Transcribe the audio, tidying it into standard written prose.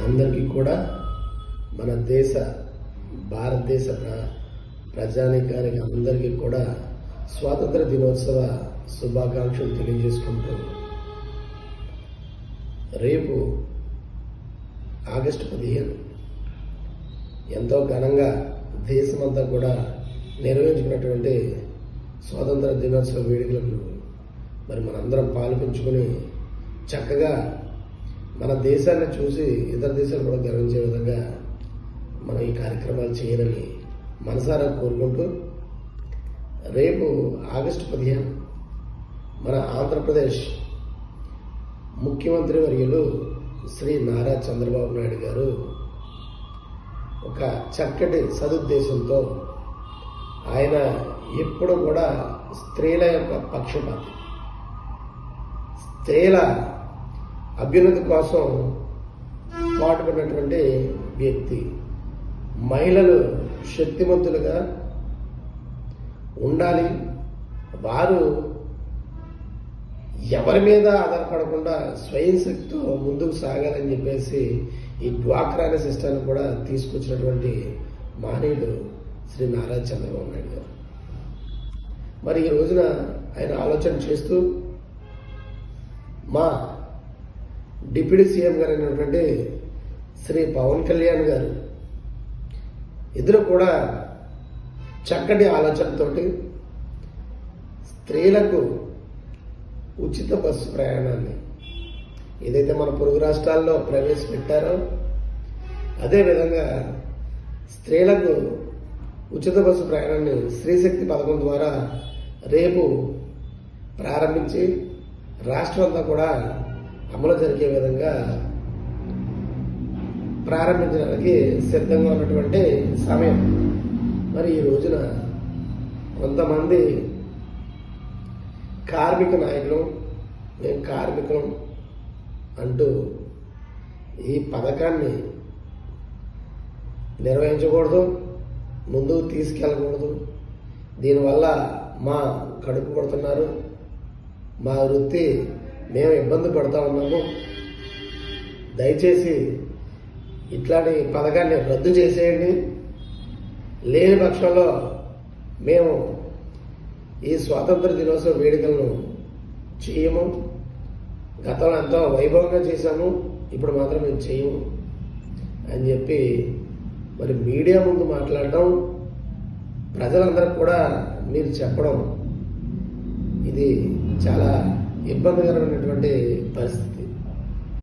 అందరికీ కూడా మన భారతదేశ ప్రజానీకానికి అందరికీ కూడా స్వాతంత్ర దినోత్సవ శుభాకాంక్షలు తెలియజేసుకుంటూ రేపు ఆగస్టు 15 ఎంతో ఘనంగా దేశమంతా కూడా నిర్వహించుకున్నటువంటి స్వాతంత్ర దినోత్సవ వేడుకలకు మరి మనందరం పాల్పంచుకుని చక్కగా మన దేశాన్ని చూసి ఇతర దేశాలు కూడా గర్వించే విధంగా మనం ఈ కార్యక్రమాలు చేయాలని మనసారా కోరుకుంటూ రేపు ఆగస్టు 15 మన ఆంధ్రప్రదేశ్ ముఖ్యమంత్రి వర్యులు శ్రీ నారా చంద్రబాబు నాయుడు గారు ఒక చక్కటి సదుద్దేశంతో ఆయన ఎప్పుడు కూడా స్త్రీల యొక్క పక్షపాతి, స్త్రీల అభ్యున్నతి కోసం పాటుపడినటువంటి వ్యక్తి. మహిళలు శక్తిమంతులుగా ఉండాలి, వారు ఎవరి మీద ఆధారపడకుండా స్వయం శక్తితో ముందుకు సాగాలని చెప్పేసి ఈ డ్వాక్రా అనే సిస్టాన్ని కూడా తీసుకొచ్చినటువంటి మహనీయుడు శ్రీ నారా చంద్రబాబు నాయుడు గారు. మరి ఈ రోజున ఆయన ఆలోచన చేస్తూ మా డిప్యూటీ సీఎం గారు అయినటువంటి శ్రీ పవన్ కళ్యాణ్ గారు ఇద్దరు కూడా చక్కటి ఆలోచనతోటి స్త్రీలకు ఉచిత బస్సు ప్రయాణాన్ని ఏదైతే మన పొరుగు రాష్ట్రాల్లో ప్రవేశపెట్టారో అదేవిధంగా స్త్రీలకు ఉచిత బస్సు ప్రయాణాన్ని స్త్రీశక్తి పథకం ద్వారా రేపు ప్రారంభించి రాష్ట్రం అంతా కూడా అమలు జరిగే విధంగా ప్రారంభించడానికి సిద్ధంగా ఉన్నటువంటి సమయం. మరి ఈ రోజున కొంతమంది కార్మిక నాయకులు మేము కార్మికులం అంటూ ఈ పథకాన్ని నిర్వహించకూడదు, ముందుకు తీసుకెళ్ళకూడదు, దీనివల్ల మా కడుపు కొడుతున్నారు, మా వృత్తి మేము ఇబ్బంది పడుతూ ఉన్నాము, దయచేసి ఇట్లాంటి పథకాన్ని రద్దు చేసేయండి, లేని పక్షంలో మేము ఈ స్వాతంత్ర దినోత్సవ వేడుకలను చేయము, గతంలో ఎంతో వైభవంగా చేశాము, ఇప్పుడు మాత్రం మేము చేయము అని చెప్పి మరి మీడియా ముందు మాట్లాడటం, ప్రజలందరికీ కూడా మీరు చెప్పడం ఇది చాలా ఇబ్బందికరమైనటువంటి పరిస్థితి.